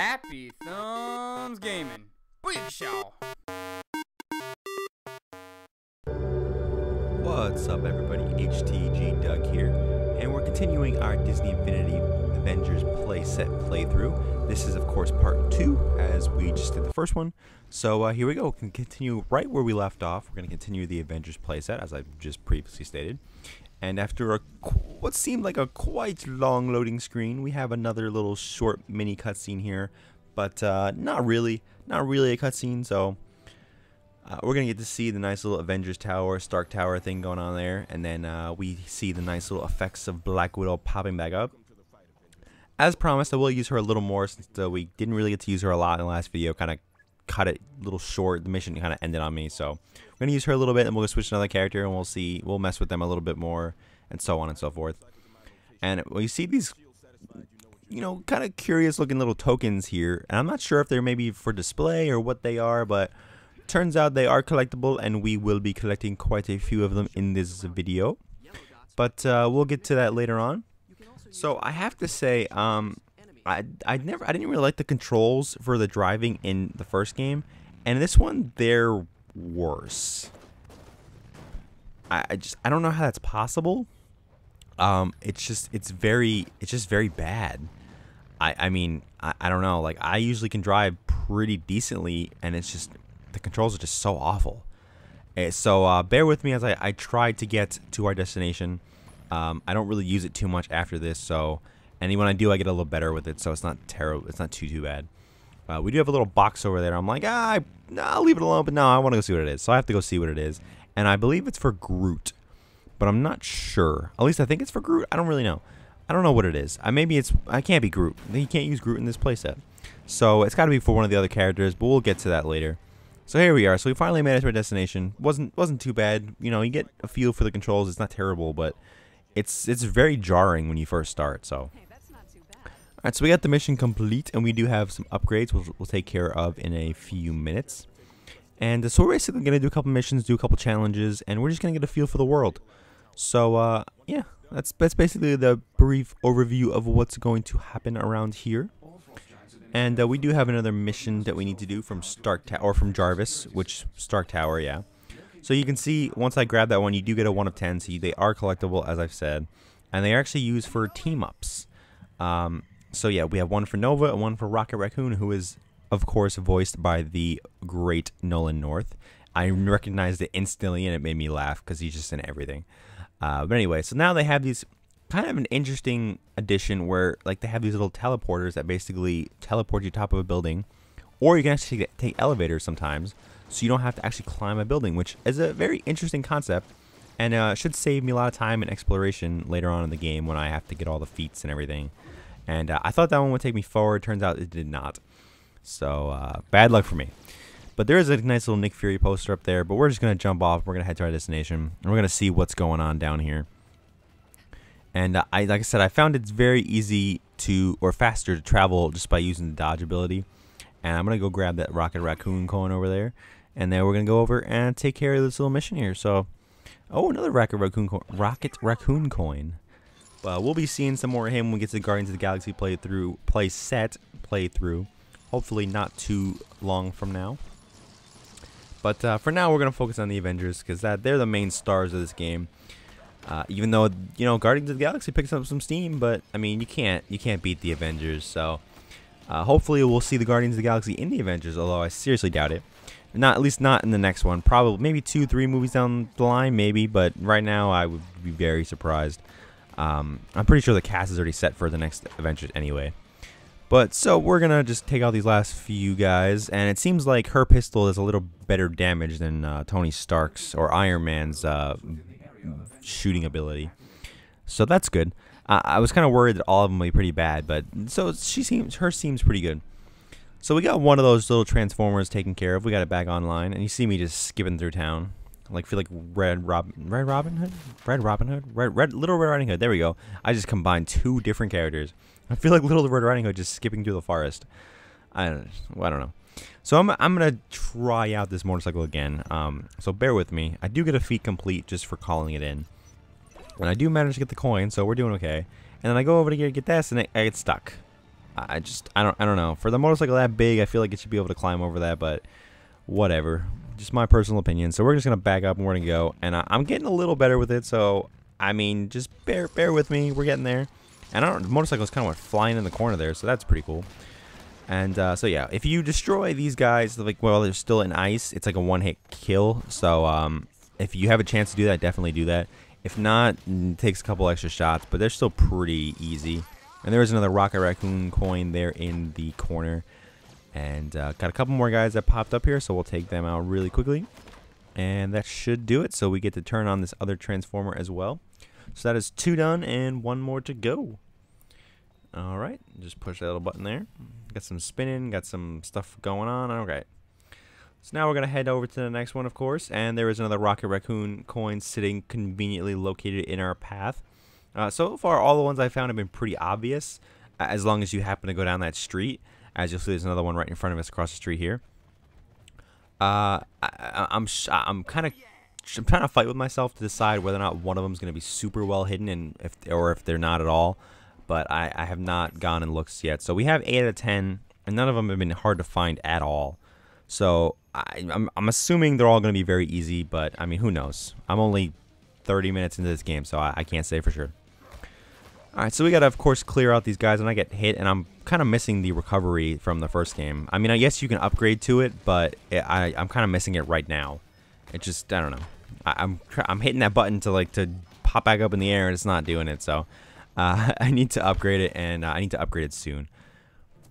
Happy Thumbs Gaming. Big show. What's up, everybody? HTG Doug here, and we're continuing our Disney Infinity Avengers Play Set playthrough. This is, of course, part 2, as we just did the first one. So here we go. We can continue right where we left off. We're going to continue the Avengers Play Set, as I just previously stated. And after what seemed like a quite long loading screen, we have another little short mini cutscene here, but not really a cutscene. So we're gonna get to see the nice little Avengers Tower, Stark Tower thing going on there, and then we see the nice little effects of Black Widow popping back up. As promised, I will use her a little more since we didn't really get to use her a lot in the last video. Kind of cut it a little short. The mission kind of ended on me, so we're gonna use her a little bit, and we'll switch to another character, and we'll mess with them a little bit more, and so on and so forth. And we see these, you know, kind of curious looking little tokens here, and I'm not sure if they're maybe for display or what they are, but turns out they are collectible, and we will be collecting quite a few of them in this video. But we'll get to that later on. So I have to say, I didn't really like the controls for the driving in the first game, and in this one they're worse. I don't know how that's possible. It's just very bad. I mean, I don't know, like, I usually can drive pretty decently, and it's just the controls are just so awful. So bear with me as I try to get to our destination. I don't really use it too much after this, so, and when I do, I get a little better with it, so it's not terrible. It's not too bad. We do have a little box over there. I'm like, no, I'll leave it alone, but no, I want to go see what it is. So I have to go see what it is, and I believe it's for Groot, but I'm not sure. At least I think it's for Groot. I don't really know. I don't know what it is. I can't be Groot. You can't use Groot in this playset, so it's got to be for one of the other characters. But we'll get to that later. So here we are. So we finally made it to our destination. Wasn't too bad. You know, you get a feel for the controls. It's not terrible, but it's very jarring when you first start. So. Alright, so we got the mission complete, and we do have some upgrades we'll take care of in a few minutes. And so we're basically going to do a couple missions, do a couple challenges, and we're just going to get a feel for the world. So, yeah, that's basically the brief overview of what's going to happen around here. And we do have another mission that we need to do from from Jarvis, which Stark Tower, yeah. So you can see, once I grab that one, you do get a 1 of 10, so they are collectible, as I've said. And they are actually used for team-ups. So yeah, we have one for Nova and one for Rocket Raccoon, who is, of course, voiced by the great Nolan North. I recognized it instantly, and it made me laugh because he's just in everything. But anyway, so now they have these kind of an interesting addition where, like, they have these little teleporters that basically teleport you to the top of a building, or you can actually take elevators sometimes, so you don't have to actually climb a building, which is a very interesting concept, and should save me a lot of time and exploration later on in the game when I have to get all the feats and everything. And I thought that one would take me forward. Turns out it did not. So bad luck for me. But there is a nice little Nick Fury poster up there. But we're just going to jump off. We're going to head to our destination. And we're going to see what's going on down here. And like I said, I found it's very easy or faster to travel just by using the dodge ability. And I'm going to go grab that Rocket Raccoon coin over there. And then we're going to go over and take care of this little mission here. So, oh, another Rocket Raccoon coin. We'll be seeing some more of him when we get to the Guardians of the Galaxy playthrough. Hopefully not too long from now. But for now, we're going to focus on the Avengers because they're the main stars of this game. Even though, you know, Guardians of the Galaxy picks up some steam, but I mean, you can't beat the Avengers. So hopefully we'll see the Guardians of the Galaxy in the Avengers, although I seriously doubt it. At least not in the next one. Probably maybe 2-3 movies down the line, maybe. But right now, I would be very surprised. I'm pretty sure the cast is already set for the next Avengers anyway. But so we're going to just take out these last few guys. And it seems like her pistol is a little better damage than Tony Stark's or Iron Man's shooting ability. So that's good. I was kind of worried that all of them would be pretty bad. But so her seems pretty good. So we got one of those little Transformers taken care of. We got it back online. And you see me just skipping through town. Like, feel like Little Red Riding Hood. There we go. I just combined 2 different characters. I feel like Little Red Riding Hood just skipping through the forest. I don't know. So I'm gonna try out this motorcycle again. So bear with me. I do get a feat complete just for calling it in, and I do manage to get the coin, so we're doing okay. And then I go over to get this, and I get stuck. I don't know. For the motorcycle that big, I feel like it should be able to climb over that, but whatever. Just my personal opinion. So we're just gonna back up and we're gonna go. And I'm getting a little better with it. So I mean, just bear with me. We're getting there. And the motorcycle's kind of went flying in the corner there, so that's pretty cool. And so yeah, if you destroy these guys, like while they're still in ice, it's like a one-hit kill. So if you have a chance to do that, definitely do that. If not, it takes a couple extra shots, but they're still pretty easy. And there is another Rocket Raccoon coin there in the corner. And got a couple more guys that popped up here, so we'll take them out really quickly. And that should do it. So we get to turn on this other transformer as well. So that is 2 done and 1 more to go. Alright, just push that little button there. Got some spinning, got some stuff going on. Okay. So now we're going to head over to the next one, of course. And there is another Rocket Raccoon coin sitting conveniently located in our path. So far, all the ones I found have been pretty obvious, as long as you happen to go down that street. As you'll see, there's another one right in front of us across the street here. I'm trying to fight with myself to decide whether or not one of them is going to be super well hidden, and if they're not at all. But I have not gone and looked yet. So we have 8 out of 10, and none of them have been hard to find at all. So I'm assuming they're all going to be very easy, but I mean, who knows? I'm only 30 minutes into this game, so I can't say for sure. Alright, so we gotta, of course, clear out these guys, and I get hit, and I'm kind of missing the recovery from the first game. I mean, I guess you can upgrade to it, but I'm kind of missing it right now. It just, I don't know. I'm hitting that button to pop back up in the air, and it's not doing it, so I need to upgrade it, and I need to upgrade it soon.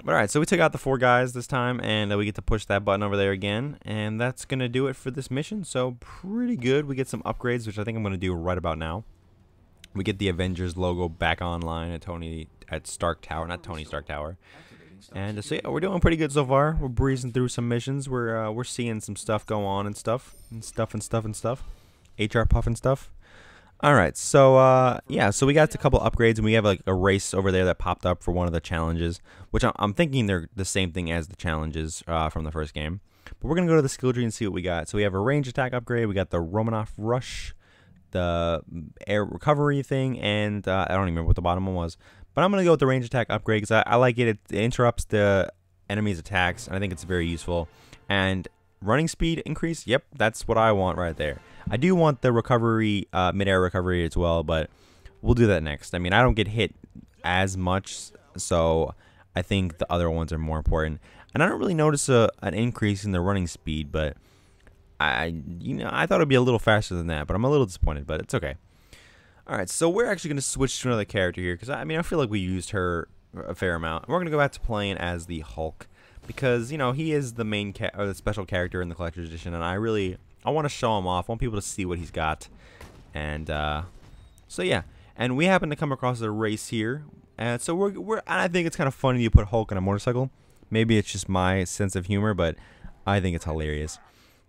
But alright, so we took out the 4 guys this time, and we get to push that button over there again, and that's gonna do it for this mission. So pretty good. We get some upgrades, which I think I'm gonna do right about now. We get the Avengers logo back online at Stark Tower, not Tony Stark Tower. And so yeah, we're doing pretty good so far. We're breezing through some missions. We're seeing some stuff go on and stuff. HR puff and stuff. All right, so yeah, so we got a couple upgrades, and we have like a race over there that popped up for one of the challenges, which I'm thinking they're the same thing as the challenges from the first game. But we're gonna go to the skill tree and see what we got. So we have a range attack upgrade. We got the Romanoff Rush, the air recovery thing, and I don't even remember what the bottom one was, but I'm gonna go with the range attack upgrade because I like it. It interrupts the enemy's attacks, and I think it's very useful. And running speed increase, yep, that's what I want right there. I do want the recovery, mid-air recovery as well, but we'll do that next. I mean, I don't get hit as much, so I think the other ones are more important. And I don't really notice an increase in the running speed, but I thought it'd be a little faster than that, but I'm a little disappointed, but it's okay. Alright, so we're actually going to switch to another character here, because I mean, I feel like we used her a fair amount. We're going to go back to playing as the Hulk, because, you know, he is the main, or the special character in the Collector's Edition, and I want to show him off. I want people to see what he's got. And, so yeah. And we happen to come across a race here, and so I think it's kind of funny you put Hulk on a motorcycle. Maybe it's just my sense of humor, but I think it's hilarious.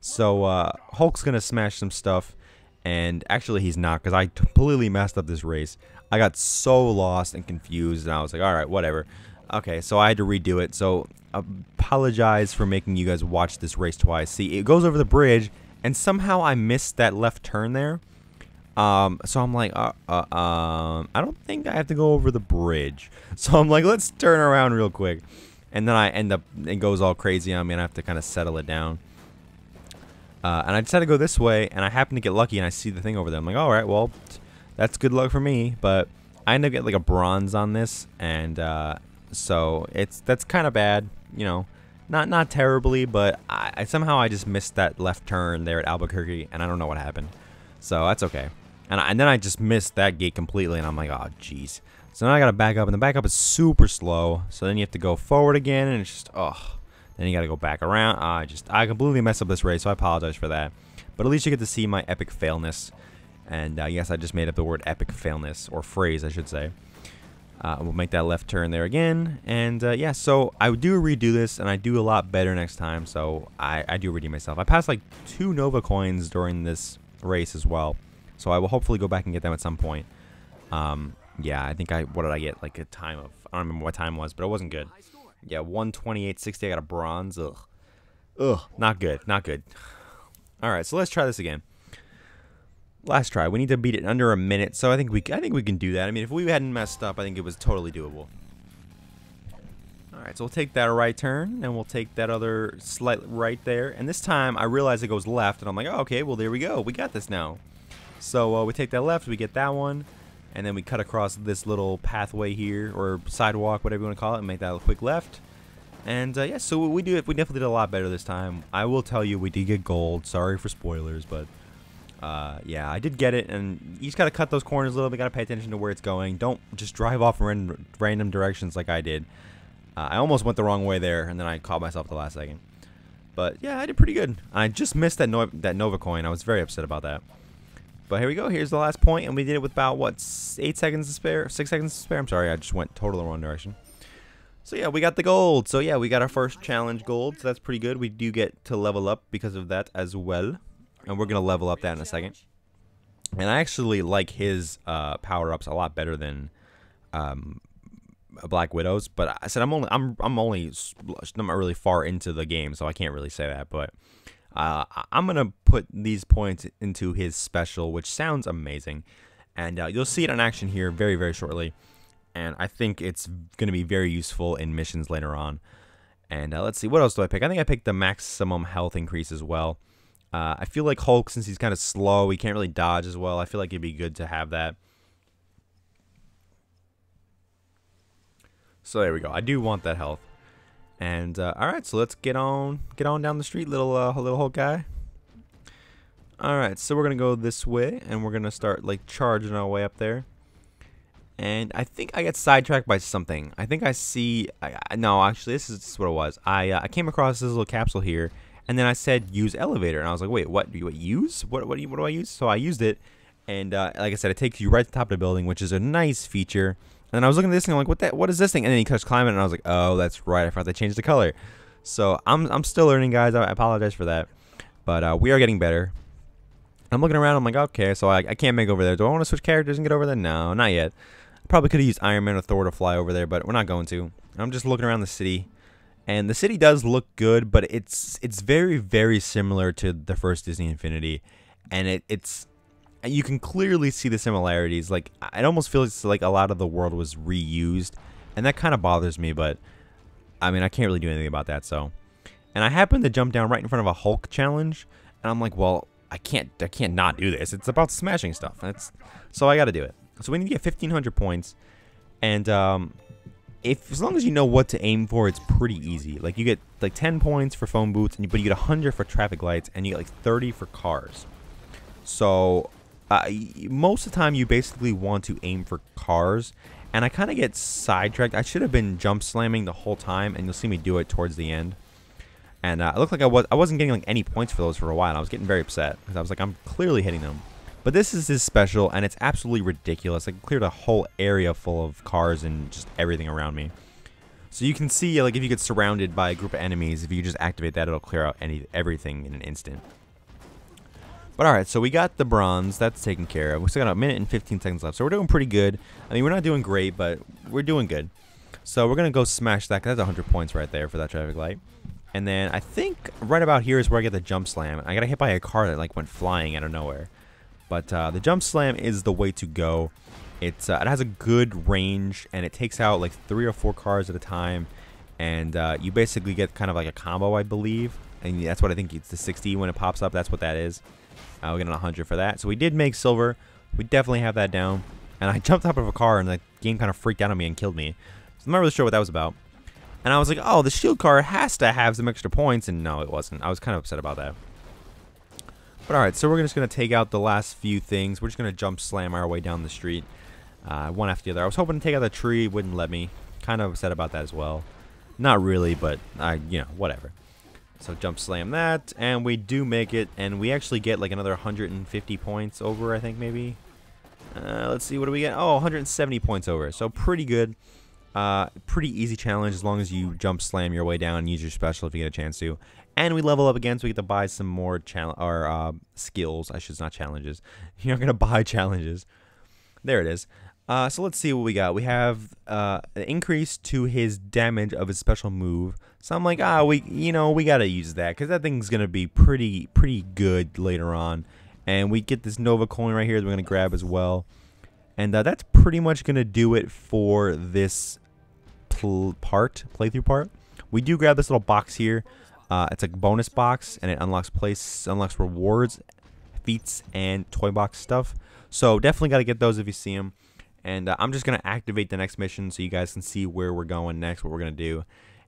So Hulk's gonna smash some stuff, and actually he's not, because I completely messed up this race. I got so lost and confused, and I was like, all right, whatever. Okay, so I had to redo it. So apologize for making you guys watch this race twice. See, it goes over the bridge, and somehow I missed that left turn there. So I'm like, I don't think I have to go over the bridge. So I'm like, let's turn around real quick. And then I end up, it goes all crazy on me, and I have to kind of settle it down. And I decided to go this way, and I happen to get lucky, and I see the thing over there. I'm like, all right, well, that's good luck for me. But I end up getting like a bronze on this, and so that's kind of bad, you know, not terribly, but I somehow I just missed that left turn there at Albuquerque, and I don't know what happened. So that's okay. And then I just missed that gate completely, and I'm like, oh, jeez. So now I gotta back up, and the backup is super slow. So then you have to go forward again, and it's just, oh. Then you gotta go back around. I completely messed up this race, so I apologize for that. But at least you get to see my epic failness. And yes, I just made up the word epic failness, or phrase, I should say. We'll make that left turn there again. And yeah, so I do redo this, and I do a lot better next time. So I do redeem myself. I passed like 2 Nova coins during this race as well. So I will hopefully go back and get them at some point. Yeah, I think what did I get? Like a time of, I don't remember what time it was, but it wasn't good. Yeah, 128.60. I got a bronze. Ugh, not good, not good. All right, so let's try this again. Last try. We need to beat it under a minute, so I think we can do that. I mean, if we hadn't messed up, I think it was totally doable. Alright, so we'll take that right turn, and we'll take that other slight right there. And this time, I realize it goes left, and I'm like, oh, okay, well, there we go. We got this now. So we take that left, we get that one, and then we cut across this little pathway here, or sidewalk, whatever you want to call it, and make that a quick left. And yeah, so we definitely did a lot better this time. I will tell you, we did get gold. Sorry for spoilers, but yeah, I did get it. And you just gotta cut those corners a little bit. Gotta pay attention to where it's going. Don't just drive off in random directions like I did. I almost went the wrong way there, and then I caught myself at the last second. But yeah, I did pretty good. I just missed that Nova coin. I was very upset about that. But here we go. Here's the last point, and we did it with about what, 8 seconds to spare, 6 seconds to spare. I'm sorry, I just went totally the wrong direction. So yeah, we got the gold. So yeah, we got our first challenge gold. So that's pretty good. We do get to level up because of that as well. And we're going to level up that in a second. And I actually like his power-ups a lot better than Black Widow's. But I said I'm not really far into the game, so I can't really say that. But I'm going to put these points into his special, which sounds amazing. And you'll see it in action here very, very shortly. And I think it's going to be very useful in missions later on. And let's see, what else do I pick? I think I picked the maximum health increase as well. I feel like Hulk, since he's kind of slow, he can't really dodge as well. I feel like it'd be good to have that. So there we go. I do want that health. And all right, so let's get on down the street, little Hulk guy. All right, so we're gonna go this way, and we're gonna start like charging our way up there. And I think I get sidetracked by something. I think I see. No, actually, this is what it was. I came across this little capsule here, and then I said use elevator, and I was like, wait, what? Use? What do I use? So I used it, and like I said, it takes you right to the top of the building, which is a nice feature. And then I was looking at this thing, I'm like, what is this thing? And then he starts climbing, and I was like, oh, that's right. I forgot to change the color. So I'm still learning, guys. I apologize for that, but we are getting better. I'm looking around. I'm like, okay, so I can't make over there. Do I want to switch characters and get over there? No, not yet. Probably could have used Iron Man or Thor to fly over there, but we're not going to. I'm just looking around the city, and the city does look good, but it's very, very similar to the first Disney Infinity, and it's you can clearly see the similarities. Like, it almost feels like a lot of the world was reused, and that kind of bothers me, but I mean, I can't really do anything about that. So, and I happened to jump down right in front of a Hulk challenge, and I'm like, well, I can't not do this. It's about smashing stuff. So I got to do it. So we need to get 1,500 points, and as long as you know what to aim for, it's pretty easy. Like, you get like 10 points for phone booths, but you get 100 for traffic lights, and you get like 30 for cars. So most of the time, you basically want to aim for cars, and I kind of get sidetracked. I should have been jump slamming the whole time, and you'll see me do it towards the end. And it looked like I wasn't getting like any points for those for a while. I was getting very upset because I was like, I'm clearly hitting them. But this is his special, and it's absolutely ridiculous. I cleared a whole area full of cars and just everything around me. So you can see, like, if you get surrounded by a group of enemies, if you just activate that, it'll clear out everything in an instant. But alright, so we got the bronze. That's taken care of. We still got a minute and 15 seconds left. So we're doing pretty good. I mean, we're not doing great, but we're doing good. So we're going to go smash that, because that's 100 points right there for that traffic light. And then I think right about here is where I get the jump slam. I got hit by a car that, like, went flying out of nowhere. But the jump slam is the way to go. It has a good range, and it takes out like 3 or 4 cars at a time. And you basically get kind of like a combo, I believe. And that's what I think it's the 60 when it pops up. That's what that is. We're getting 100 for that. So we did make silver. We definitely have that down. And I jumped up of a car, and the game kind of freaked out on me and killed me. So I'm not really sure what that was about. And I was like, oh, the shield car has to have some extra points. And no, it wasn't. I was kind of upset about that. But alright, so we're just going to take out the last few things. We're just going to jump slam our way down the street. One after the other. I was hoping to take out the tree. It wouldn't let me. Kind of upset about that as well. Not really, but, you know, whatever. So jump slam that. And we do make it. And we actually get like another 150 points over, I think, maybe. Let's see, what do we get? Oh, 170 points over. So pretty good. Pretty easy challenge as long as you jump slam your way down and use your special if you get a chance to. And we level up again, so we get to buy some more skills. I should not challenges. You're not gonna buy challenges. There it is. So let's see what we got. We have an increase to his damage of his special move. So I'm like, we gotta use that because that thing's gonna be pretty good later on. And we get this Nova coin right here that we're gonna grab as well. And that's pretty much gonna do it for this playthrough part. We do grab this little box here. It's a bonus box, and it unlocks rewards, feats, and toy box stuff. So definitely got to get those if you see them. And I'm just going to activate the next mission so you guys can see where we're going next, what we're going to do.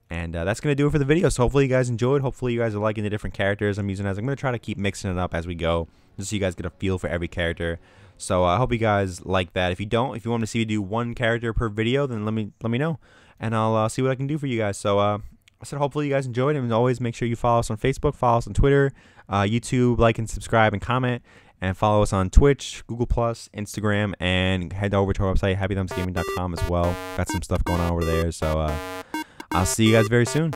And that's going to do it for the video. So hopefully you guys enjoyed. Hopefully you guys are liking the different characters I'm using. I'm going to try to keep mixing it up as we go, just so you guys get a feel for every character. So I hope you guys like that. If you don't, if you want to see me do one character per video, then let me know, and I'll see what I can do for you guys. So I said hopefully you guys enjoyed, and always make sure you follow us on Facebook, follow us on Twitter, YouTube, like and subscribe and comment, and follow us on Twitch, Google+, Instagram, and head over to our website, HappyThumbsGaming.com as well. Got some stuff going on over there. So I'll see you guys very soon.